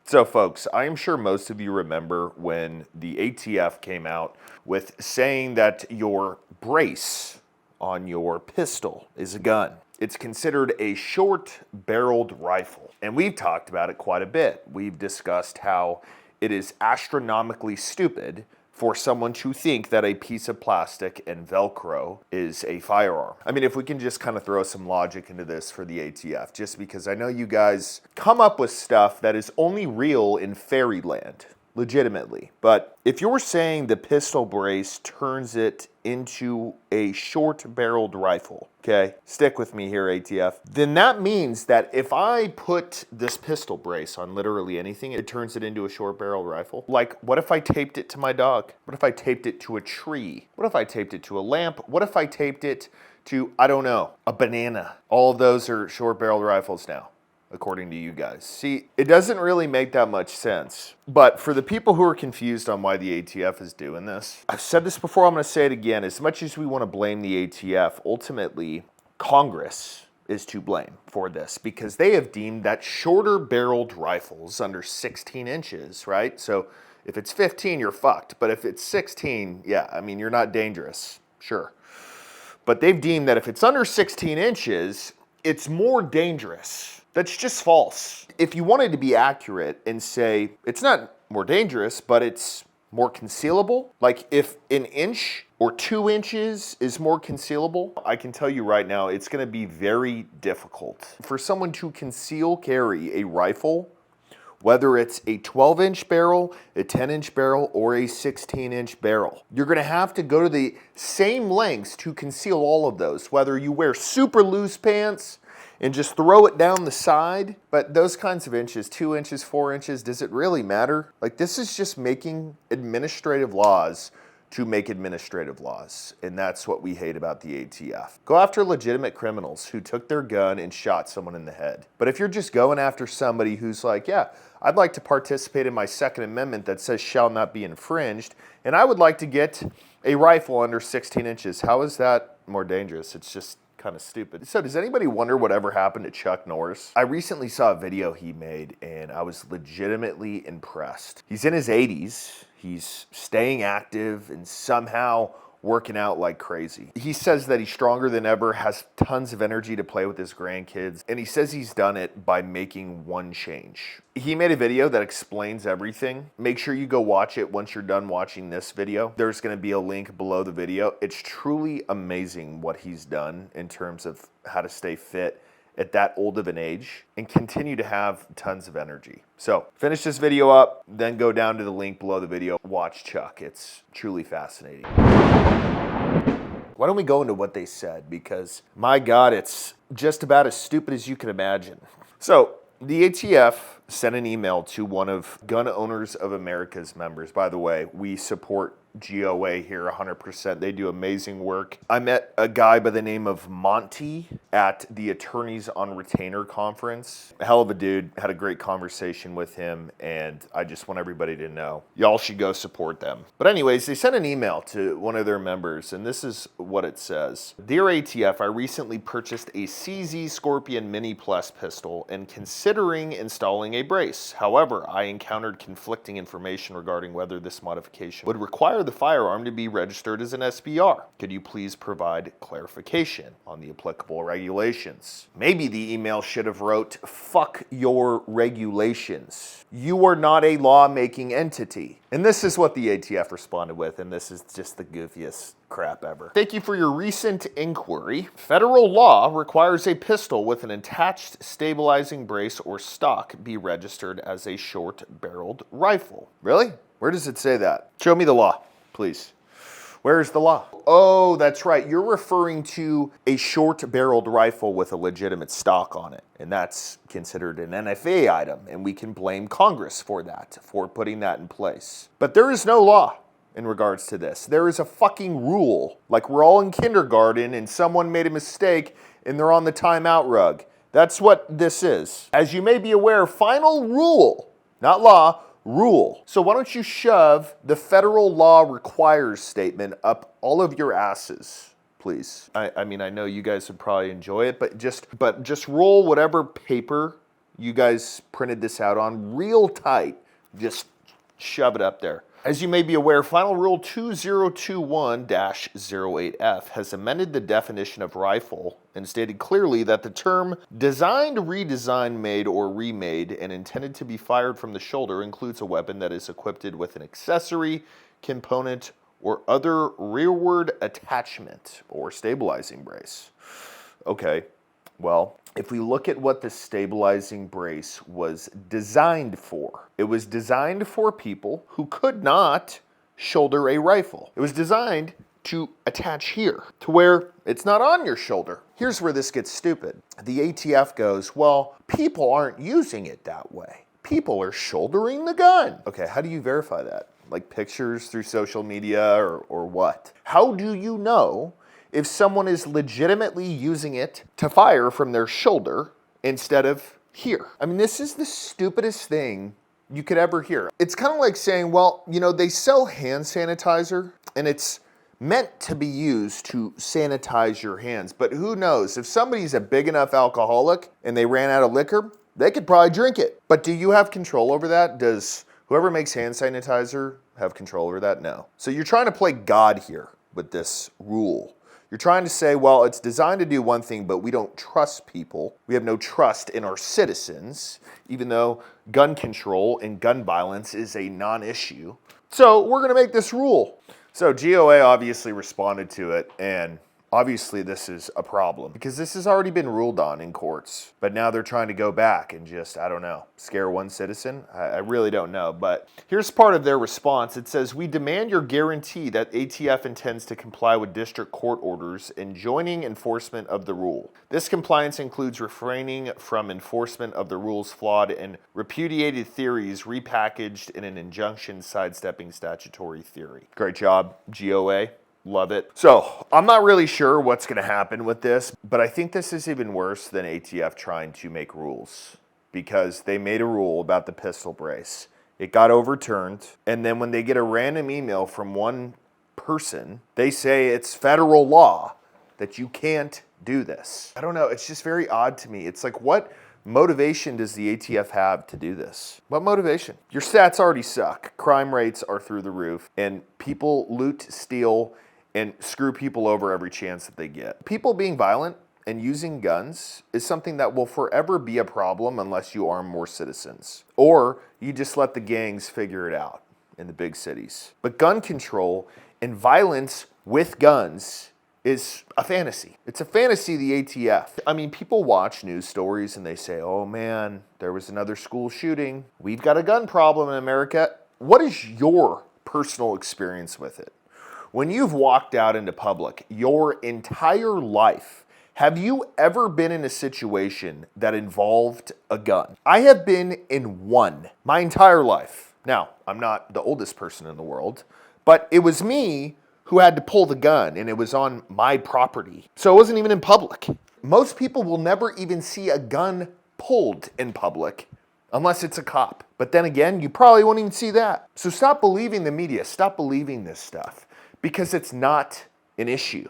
So folks, I am sure most of you remember when the ATF came out with saying that your brace on your pistol is a gun. It's considered a short-barreled rifle. And we've talked about it quite a bit. We've discussed how it is astronomically stupid for someone to think that a piece of plastic and Velcro is a firearm. I mean, if we can just kind of throw some logic into this for the ATF, just because I know you guys come up with stuff that is only real in fairyland, legitimately. But if you're saying the pistol brace turns it into a short-barreled rifle, okay, stick with me here, ATF, then that means that if I put this pistol brace on literally anything, it turns it into a short-barreled rifle. Like, what if I taped it to my dog? What if I taped it to a tree? What if I taped it to a lamp? What if I taped it to, I don't know, a banana? All of those are short-barreled rifles now, according to you guys. See, it doesn't really make that much sense. But for the people who are confused on why the ATF is doing this, I've said this before, I'm going to say it again. As much as we want to blame the ATF, ultimately, Congress is to blame for this because they have deemed that shorter barreled rifles under 16 inches, right? So if it's 15, you're fucked. But if it's 16, yeah, I mean, you're not dangerous, sure. But they've deemed that if it's under 16 inches, it's more dangerous. That's just false. If you wanted to be accurate and say it's not more dangerous, but it's more concealable, like if an inch or 2 inches is more concealable, I can tell you right now, it's going to be very difficult for someone to conceal carry a rifle, whether it's a 12-inch barrel, a 10-inch barrel, or a 16-inch barrel. You're going to have to go to the same lengths to conceal all of those, whether you wear super loose pants and just throw it down the side. But those kinds of inches, 2 inches, 4 inches, does it really matter? Like, this is just making administrative laws to make administrative laws. And that's what we hate about the ATF. Go after legitimate criminals who took their gun and shot someone in the head. But if you're just going after somebody who's like, yeah, I'd like to participate in my Second Amendment that says shall not be infringed, and I would like to get a rifle under 16 inches, how is that more dangerous? It's just kind of stupid. So does anybody wonder whatever happened to Chuck Norris? I recently saw a video he made and I was legitimately impressed. He's in his 80s. He's staying active and somehow working out like crazy. He says that he's stronger than ever, has tons of energy to play with his grandkids, and he says he's done it by making one change. He made a video that explains everything. Make sure you go watch it once you're done watching this video. There's going to be a link below the video. It's truly amazing what he's done in terms of how to stay fit at that old of an age and continue to have tons of energy. So finish this video up, then go down to the link below the video. Watch Chuck. It's truly fascinating. Why don't we go into what they said? Because my God, it's just about as stupid as you can imagine. So the ATF sent an email to one of Gun Owners of America's members. By the way, we support GOA here 100%. They do amazing work. I met a guy by the name of Monty at the Attorneys on Retainer conference. A hell of a dude. Had a great conversation with him, and I just want everybody to know. Y'all should go support them. But anyways, they sent an email to one of their members, and this is what it says. Dear ATF, I recently purchased a CZ Scorpion Mini Plus pistol and considering installing a brace. However, I encountered conflicting information regarding whether this modification would require the firearm to be registered as an SBR. Could you please provide clarification on the applicable regulations? Maybe the email should have wrote, fuck your regulations. You are not a lawmaking entity. And this is what the ATF responded with, and this is just the goofiest crap ever. Thank you for your recent inquiry. Federal law requires a pistol with an attached stabilizing brace or stock be registered as a short-barreled rifle. Really? Where does it say that? Show me the law, please. Where is the law? Oh, that's right. You're referring to a short-barreled rifle with a legitimate stock on it. And that's considered an NFA item. And we can blame Congress for that, for putting that in place. But there is no law in regards to this. There is a fucking rule. Like we're all in kindergarten and someone made a mistake and they're on the timeout rug. That's what this is. As you may be aware, final rule, not law, rule. So why don't you shove the federal law requires statement up all of your asses, please. I mean, I know you guys would probably enjoy it, but just roll whatever paper you guys printed this out on real tight. Just shove it up there. As you may be aware, Final Rule 2021-08F has amended the definition of rifle and stated clearly that the term designed, redesigned, made, or remade and intended to be fired from the shoulder includes a weapon that is equipped with an accessory, component, or other rearward attachment or stabilizing brace. Okay, well, if we look at what the stabilizing brace was designed for, it was designed for people who could not shoulder a rifle. It was designed to attach here to where it's not on your shoulder. Here's where this gets stupid. The ATF goes, well, people aren't using it that way. People are shouldering the gun. Okay, how do you verify that? Like pictures through social media or what? How do you know if someone is legitimately using it to fire from their shoulder instead of here? I mean, this is the stupidest thing you could ever hear. It's kind of like saying, well, you know, they sell hand sanitizer and it's meant to be used to sanitize your hands. But who knows? If somebody's a big enough alcoholic and they ran out of liquor, they could probably drink it. But do you have control over that? Does whoever makes hand sanitizer have control over that? No. So you're trying to play God here with this rule. You're trying to say, well, it's designed to do one thing, but we don't trust people. We have no trust in our citizens, even though gun control and gun violence is a non-issue. So we're going to make this rule. So GOA obviously responded to it, and obviously this is a problem because this has already been ruled on in courts. But now they're trying to go back and just, I don't know, scare one citizen? I really don't know. But here's part of their response. It says, we demand your guarantee that ATF intends to comply with district court orders enjoining enforcement of the rule. This compliance includes refraining from enforcement of the rule's flawed and repudiated theories repackaged in an injunction sidestepping statutory theory. Great job, GOA. Love it. So I'm not really sure what's going to happen with this, but I think this is even worse than ATF trying to make rules because they made a rule about the pistol brace. It got overturned, and then when they get a random email from one person, they say it's federal law that you can't do this. I don't know. It's just very odd to me. It's like, what motivation does the ATF have to do this? What motivation? Your stats already suck. Crime rates are through the roof, and people loot, steal, and screw people over every chance that they get. People being violent and using guns is something that will forever be a problem unless you arm more citizens. Or you just let the gangs figure it out in the big cities. But gun control and violence with guns is a fantasy. It's a fantasy, the ATF. I mean, people watch news stories and they say, oh man, there was another school shooting. We've got a gun problem in America. What is your personal experience with it? When you've walked out into public your entire life, have you ever been in a situation that involved a gun? I have been in one my entire life. Now, I'm not the oldest person in the world, but it was me who had to pull the gun, and it was on my property. So it wasn't even in public. Most people will never even see a gun pulled in public unless it's a cop. But then again, you probably won't even see that. So stop believing the media. Stop believing this stuff because it's not an issue.